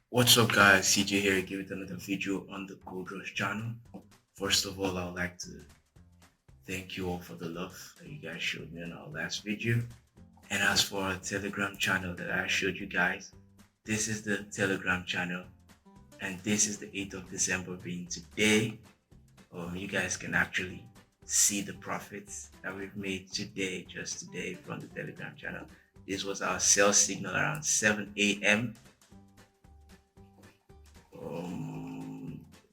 What's up guys, CJ here again with another video on the Gold Rush channel. First of all, I would like to thank you all for the love that you guys showed me on our last video. And as for our Telegram channel that I showed you guys, this is the Telegram channel and this is the 8th of December being today. You guys can actually see the profits that we've made today, just today from the Telegram channel. This was our sell signal around 7 a.m.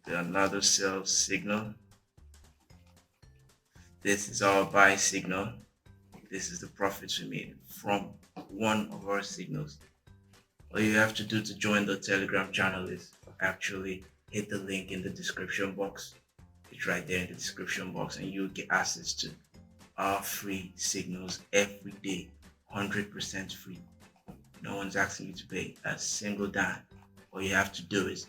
Another sell signal. This is our buy signal. This is the profits we made from one of our signals. All you have to do to join the Telegram channel is actually hit the link in the description box. It's right there in the description box and you'll get access to our free signals every day, 100% free. No one's asking you to pay a single dime. All you have to do is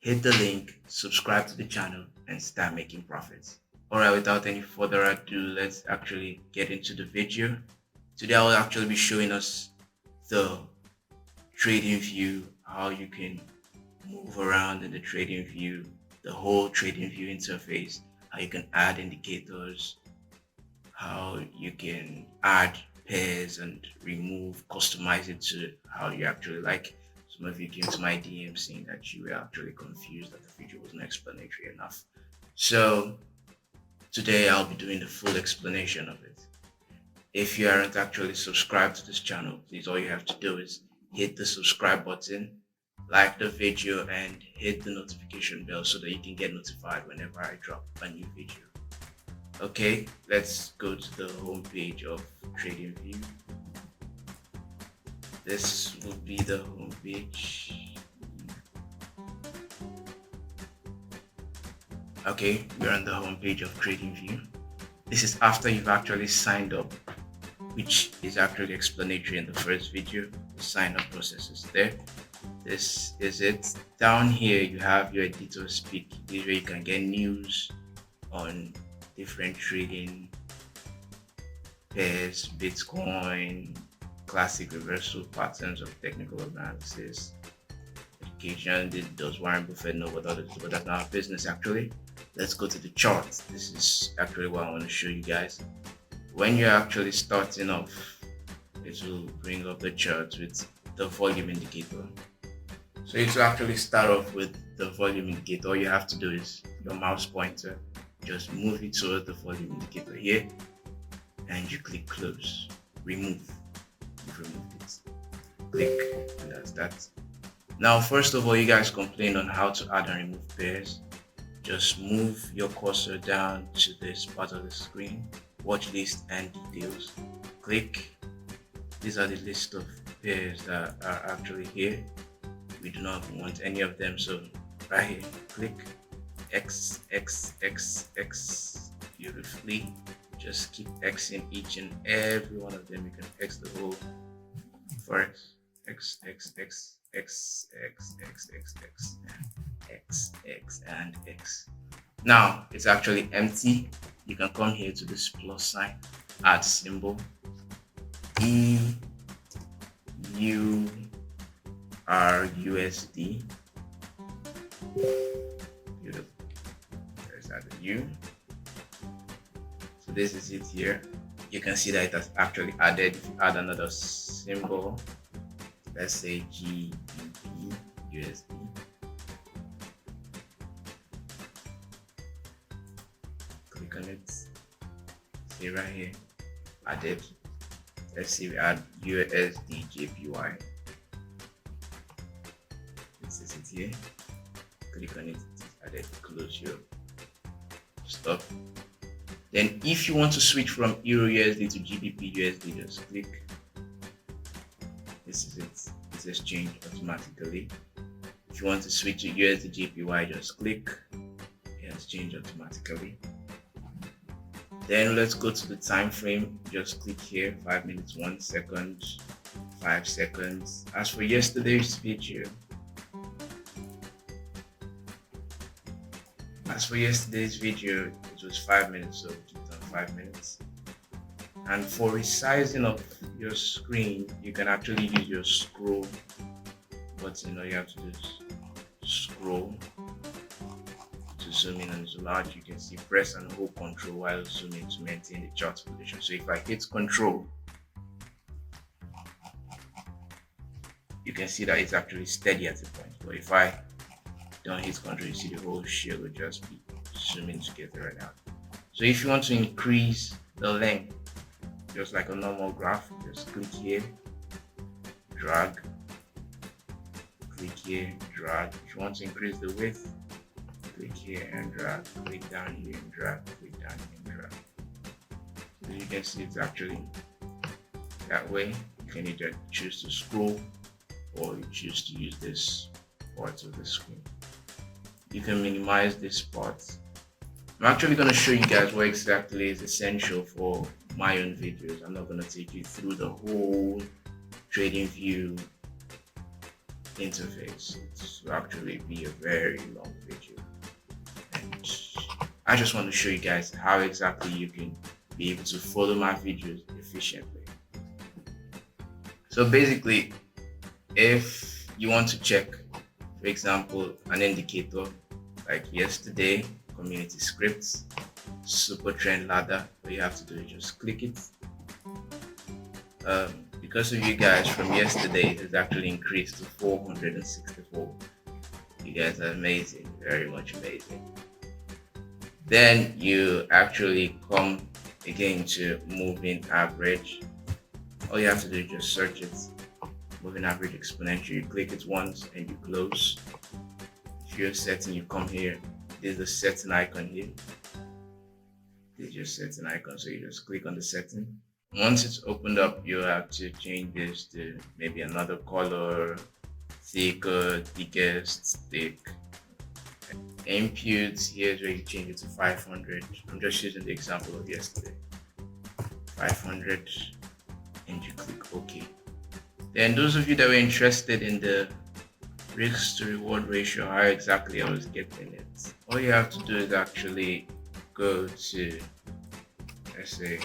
hit the link, subscribe to the channel, and start making profits. Alright, without any further ado, let's actually get into the video. Today I will actually be showing us the TradingView, how you can move around in the TradingView, the whole TradingView interface, how you can add indicators, how you can add pairs and remove, customize it to how you actually like. Some of you came to my DM saying that you were actually confused, that the video wasn't explanatory enough. So today I'll be doing the full explanation of it. If you aren't actually subscribed to this channel, please all you have to do is hit the subscribe button, like the video, and hit the notification bell so that you can get notified whenever I drop a new video. Okay, let's go to the home page of TradingView. This will be the home page. Okay, we're on the home page of TradingView. This is after you've actually signed up, which is actually explanatory in the first video. The sign up process is there. This is it. Down here you have your editor speak. This is where you can get news on different trading pairs, Bitcoin, classic reversal patterns of technical analysis, education. Does Warren Buffett know what others do? But that's not our business actually. Let's go to the chart. This is actually what I want to show you guys. When you're actually starting off, it will bring up the chart with the volume indicator. So it will actually start off with the volume indicator. All you have to do is your mouse pointer, just move it towards the volume indicator here, and you click close, remove. You've removed it. Click, and that's that. Now, first of all, you guys complained on how to add and remove pairs. Just move your cursor down to this part of the screen, watch list and details. Click. These are the list of pairs that are actually here. We do not want any of them, so right here, click X, X, X, X beautifully. Just keep Xing each and every one of them. You can X the whole Forex. X, X, X, X, X, X, X, X, X, X, and X. Now it's actually empty. You can come here to this plus sign, add symbol, EURUSD. Beautiful. There's that U. So this is it here. You can see that it has actually added. If you add another symbol, let's say GBP USD. Click on it. See right here, added. Let's see, we add USD JPY. This is it here. Click on it. It's added. Close your stop. Then if you want to switch from Euro USD to GBP USD, just click. This is it. It's exchanged automatically. If you want to switch to USD JPY, just click. It's changed automatically. Then let's go to the time frame. Just click here, 5 minutes, 1 second, 5 seconds. As for yesterday's video, it was 5 minutes, so keep it on 5 minutes. And for resizing of your screen, you can actually use your scroll button, all you have to do is scroll to zoom in and zoom out. You can see press and hold control while zooming to maintain the chart position. So if I hit control, you can see that it's actually steady at a point. But if I don't hit control, you see the whole share will just be zooming together right now. So if you want to increase the length, just like a normal graph, just click here, drag, click here, drag. If you want to increase the width, click here and drag, click down here and drag, click down here and drag. So you can see it's actually that way. You can either choose to scroll or you choose to use this part of the screen. You can minimize this part. I'm actually going to show you guys what exactly is essential for my own videos. I'm not going to take you through the whole TradingView interface. It will actually be a very long video. And I just want to show you guys how exactly you can be able to follow my videos efficiently. So basically, if you want to check, for example, an indicator like yesterday, community scripts, super trend ladder, what you have to do is just click it. Because of you guys, from yesterday it has actually increased to 464. You guys are amazing, very much amazing. Then you actually come again to moving average. All you have to do is just search it, moving average exponential. You click it once and you close. If you're setting, you come here. There's the setting icon here. There's your setting icon, so you just click on the setting. Once it's opened up, you have to change this to maybe another color, thicker, thickest, thick. Imputes, here's where you change it to 500. I'm just using the example of yesterday. 500, and you click OK. Then those of you that were interested in the risk to reward ratio, how exactly I was getting it, all you have to do is actually go to, let's say,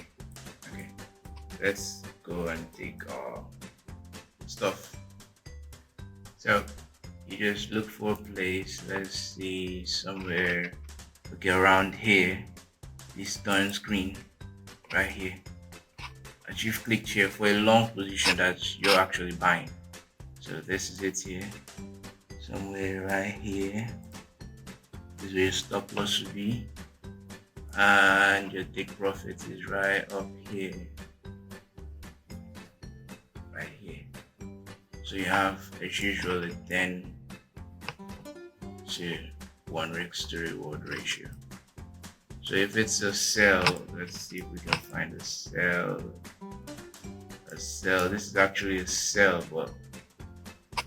okay, let's go and take our stuff. So you just look for a place, let's see, somewhere, okay, around here, this turn screen right here, that you've clicked here for a long position that you're actually buying. So this is it here, somewhere right here. This is where your stop loss will be, and your take profit is right up here, right here. So you have, as usual, a 10 to 1 risk to reward ratio. So if it's a sell, let's see if we can find a sell. This is actually a sell, but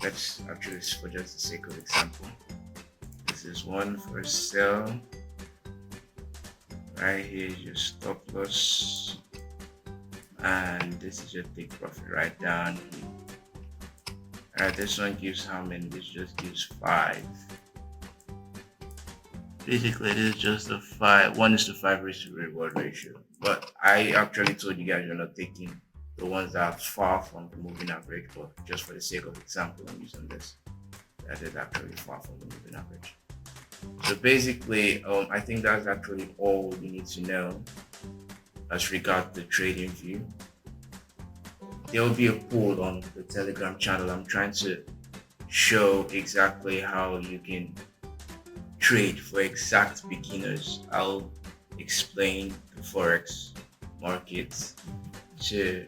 let's actually, for just the sake of example, this is one for a sell. Right here is your stop loss, and this is your take profit right down here. Alright, this one gives how many? This just gives 5. Basically, it is just a 1:5 risk to reward ratio. But I actually told you guys you're not taking the ones that are far from the moving average, but just for the sake of example, I'm using this. That is actually far from the moving average. So basically, I think that's actually all you need to know as regards the TradingView. There will be a poll on the Telegram channel. I'm trying to show exactly how you can trade for exact beginners. I'll explain the Forex markets to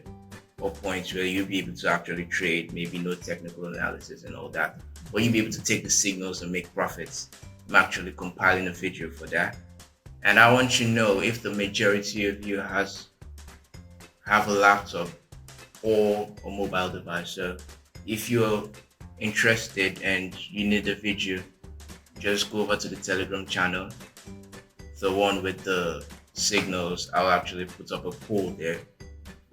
a point where you'll be able to actually trade, maybe no technical analysis and all that, but you'll be able to take the signals and make profits. I'm actually compiling a video for that. And I want you to know, if the majority of you have a laptop or a mobile device, so if you're interested and you need a video, just go over to the Telegram channel, the one with the signals. I'll actually put up a poll there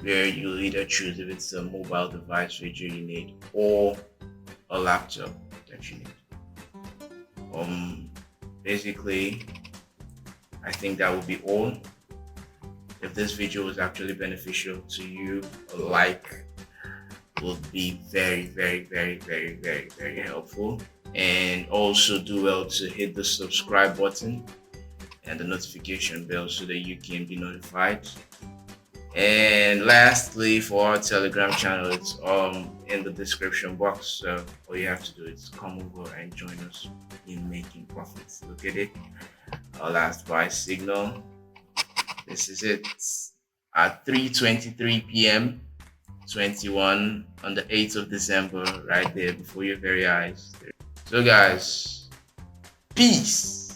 where you'll either choose if it's a mobile device video you need or a laptop that you need. Basically, I think that will be all. If this video was actually beneficial to you, a like would be very helpful. And also do well to hit the subscribe button and the notification bell so that you can be notified. And lastly, for our Telegram channel, it's in the description box. So all you have to do is come over and join us in making profits. Look at it. Our last buy signal. This is it at 3:23 p.m. 21 on the 8th of December, right there before your very eyes. So guys, peace.